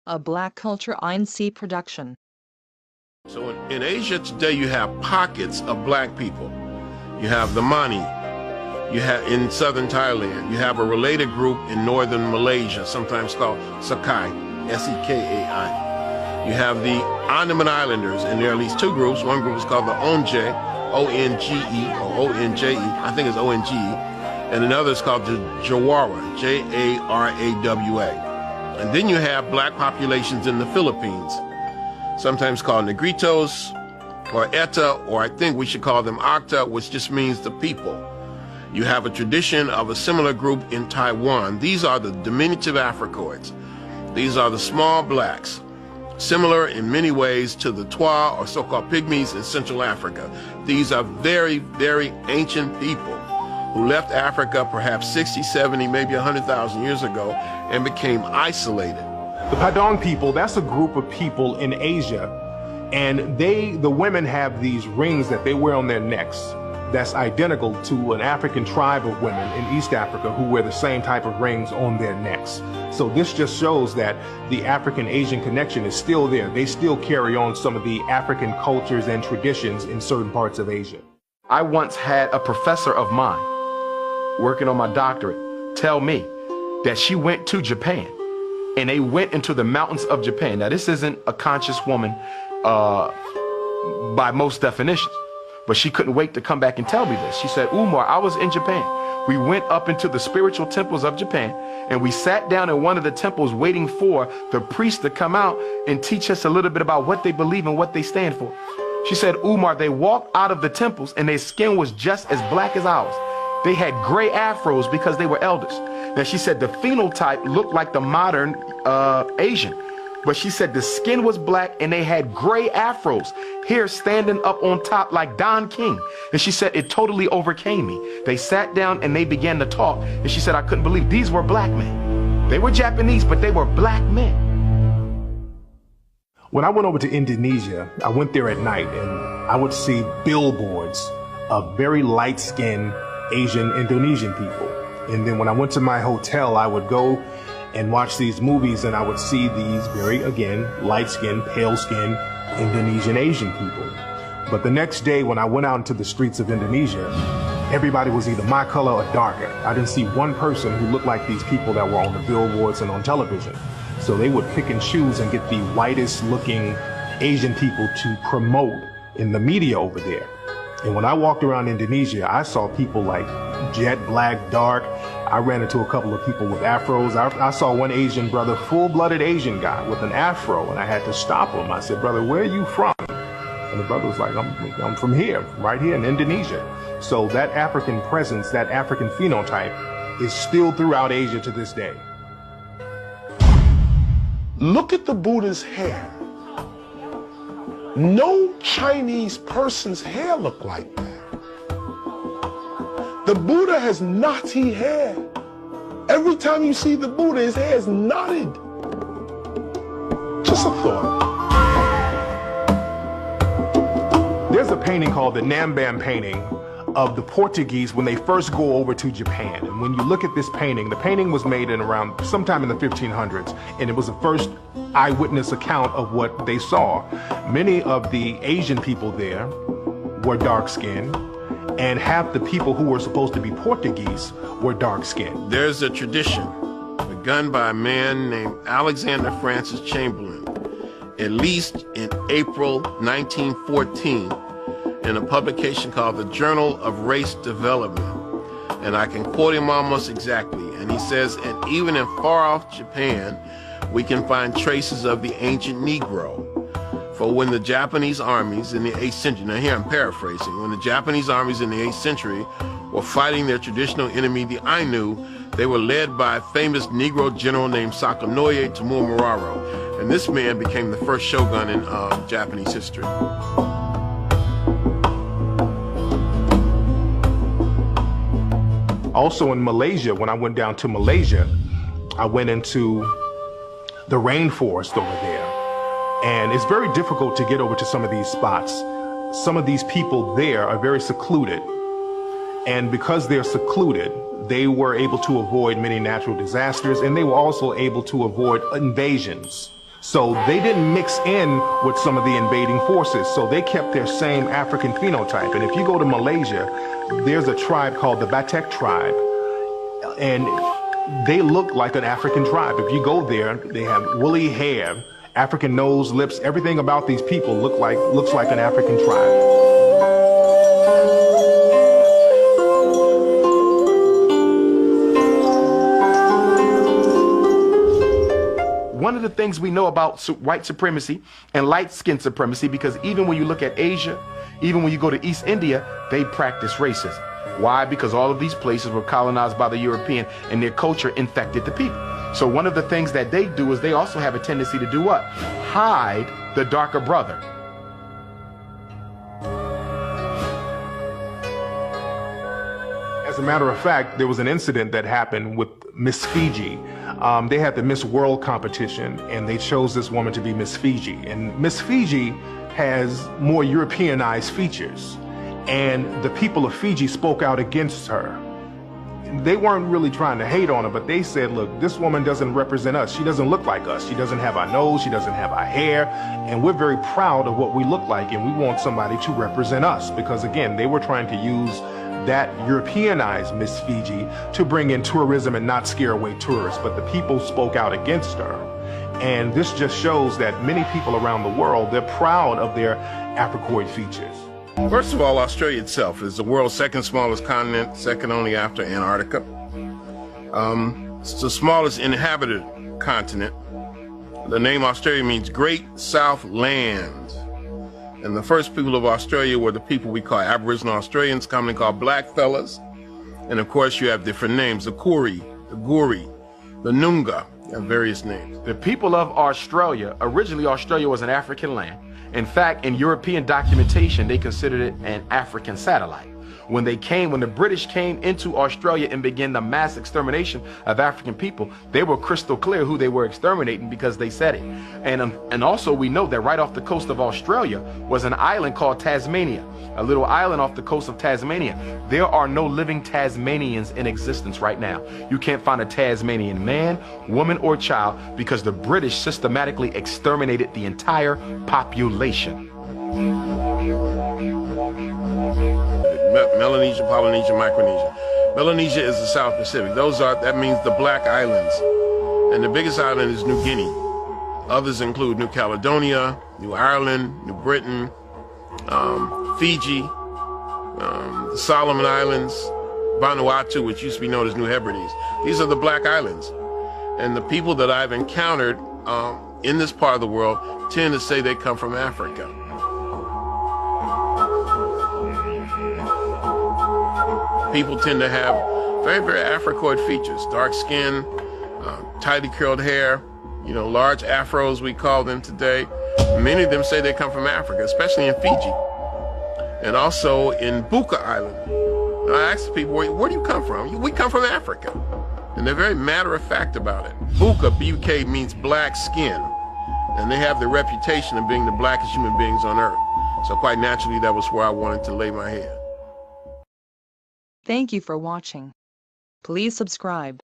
a Black Culture INC production. So in Asia today, you have pockets of black people. You have the Mani. You have in southern Thailand. You have a related group in northern Malaysia, sometimes called Sakai, S-E-K-A-I. You have the Andaman Islanders, and there are at least two groups. One group is called the Onge, O-N-G-E, or O-N-J-E, I think it's O-N-G-E, and another is called the Jawara, J-A-R-A-W-A. And then you have black populations in the Philippines, sometimes called Negritos, or Eta, or I think we should call them Acta, which just means the people. You have a tradition of a similar group in Taiwan. These are the diminutive Africoids. These are the small blacks, similar in many ways to the Twa, or so-called pygmies in Central Africa. These are very, very ancient people who left Africa perhaps 60, 70, maybe 100,000 years ago and became isolated. The Padang people, that's a group of people in Asia, and the women have these rings that they wear on their necks that's identical to an African tribe of women in East Africa who wear the same type of rings on their necks. So this just shows that the African-Asian connection is still there. They still carry on some of the African cultures and traditions in certain parts of Asia. I once had a professor of mine working on my doctorate tell me that she went to Japan and they went into the mountains of Japan. Now, this isn't a conscious woman by most definitions, but she couldn't wait to come back and tell me this. She said, Umar, I was in Japan. We went up into the spiritual temples of Japan, and we sat down in one of the temples waiting for the priest to come out and teach us a little bit about what they believe and what they stand for. She said, Umar, they walked out of the temples and their skin was just as black as ours. They had gray afros because they were elders. Now, she said the phenotype looked like the modern Asian, but she said the skin was black and they had gray afros, hair standing up on top like Don King. And she said it totally overcame me. They sat down and they began to talk. And she said, I couldn't believe these were black men. They were Japanese, but they were black men. When I went over to Indonesia, I went there at night and I would see billboards of very light-skinned Asian Indonesian people. And then when I went to my hotel, I would go and watch these movies and I would see these very, again, light-skinned, pale-skinned Indonesian Asian people. But the next day when I went out into the streets of Indonesia, everybody was either my color or darker. I didn't see one person who looked like these people that were on the billboards and on television. So they would pick and choose and get the whitest looking Asian people to promote in the media over there. And when I walked around Indonesia, I saw people like jet black, dark. I ran into a couple of people with afros. I saw one Asian brother, full-blooded Asian guy with an afro, and I had to stop him. I said, brother, where are you from? And the brother was like, I'm from here, right here in Indonesia. So that African presence, that African phenotype is still throughout Asia to this day. Look at the Buddha's hair. No Chinese person's hair looked like that. The Buddha has knotty hair. Every time you see the Buddha, his hair is knotted. Just a thought. There's a painting called the Nambam painting of the Portuguese when they first go over to Japan. And when you look at this painting, the painting was made in around sometime in the 1500s, and it was the first eyewitness account of what they saw. Many of the Asian people there were dark-skinned, and half the people who were supposed to be Portuguese were dark-skinned. There's a tradition begun by a man named Alexander Francis Chamberlain, at least in April 1914, in a publication called the Journal of Race Development. And I can quote him almost exactly. And he says, and even in far-off Japan, we can find traces of the ancient Negro. For when the Japanese armies in the 8th century, now here I'm paraphrasing, when the Japanese armies in the 8th century were fighting their traditional enemy, the Ainu, they were led by a famous Negro general named Sakanoye Tomomiraro. And this man became the first shogun in Japanese history. Also in Malaysia, when I went down to Malaysia, I went into the rainforest over there. And it's very difficult to get over to some of these spots. Some of these people there are very secluded. And because they're secluded, they were able to avoid many natural disasters, and they were also able to avoid invasions. So they didn't mix in with some of the invading forces. So they kept their same African phenotype. And if you go to Malaysia, there's a tribe called the Batek tribe. And they look like an African tribe. If you go there, they have woolly hair, African nose, lips, everything about these people looks like an African tribe. One of the things we know about white supremacy and light skin supremacy, because even when you look at Asia, even when you go to East India, they practice racism. Why? Because all of these places were colonized by the European and their culture infected the people. So one of the things that they do is they also have a tendency to do what? Hide the darker brother. As a matter of fact, there was an incident that happened with Miss Fiji. They had the Miss World competition, and they chose this woman to be Miss Fiji. And Miss Fiji has more Europeanized features, and the people of Fiji spoke out against her. They weren't really trying to hate on her, but they said, look, this woman doesn't represent us. She doesn't look like us. She doesn't have our nose. She doesn't have our hair. And we're very proud of what we look like, and we want somebody to represent us. Because again, they were trying to use that Europeanized Miss Fiji to bring in tourism and not scare away tourists. But the people spoke out against her. And this just shows that many people around the world, they're proud of their Africoid features. First of all, Australia itself is the world's second smallest continent, second only after Antarctica. It's the smallest inhabited continent. The name Australia means Great South Land. And the first people of Australia were the people we call Aboriginal Australians, commonly called blackfellas. And of course, you have different names, the Koori, the Guri, the Noongar, and various names. The people of Australia, originally Australia was an African land. In fact, in European documentation, they considered it an African satellite. When the British came into Australia and began the mass extermination of African people, they were crystal clear who they were exterminating because they said it. And also we know that right off the coast of Australia was an island called Tasmania, a little island off the coast of Tasmania. There are no living Tasmanians in existence right now. You can't find a Tasmanian man, woman, or child because the British systematically exterminated the entire population. Melanesia, Polynesia, Micronesia. Melanesia is the South Pacific. That means the Black Islands. And the biggest island is New Guinea. Others include New Caledonia, New Ireland, New Britain, Fiji, the Solomon Islands, Vanuatu, which used to be known as New Hebrides. These are the Black Islands. And the people that I've encountered in this part of the world tend to say they come from Africa. People tend to have very, very Africoid features, dark skin, tightly curled hair, large afros, we call them today. Many of them say they come from Africa, especially in Fiji. And also in Buka Island. I ask people, where do you come from? We come from Africa. And they're very matter of fact about it. Buka, B-U-K, means black skin. And they have the reputation of being the blackest human beings on earth. So quite naturally, that was where I wanted to lay my head. Thank you for watching. Please subscribe.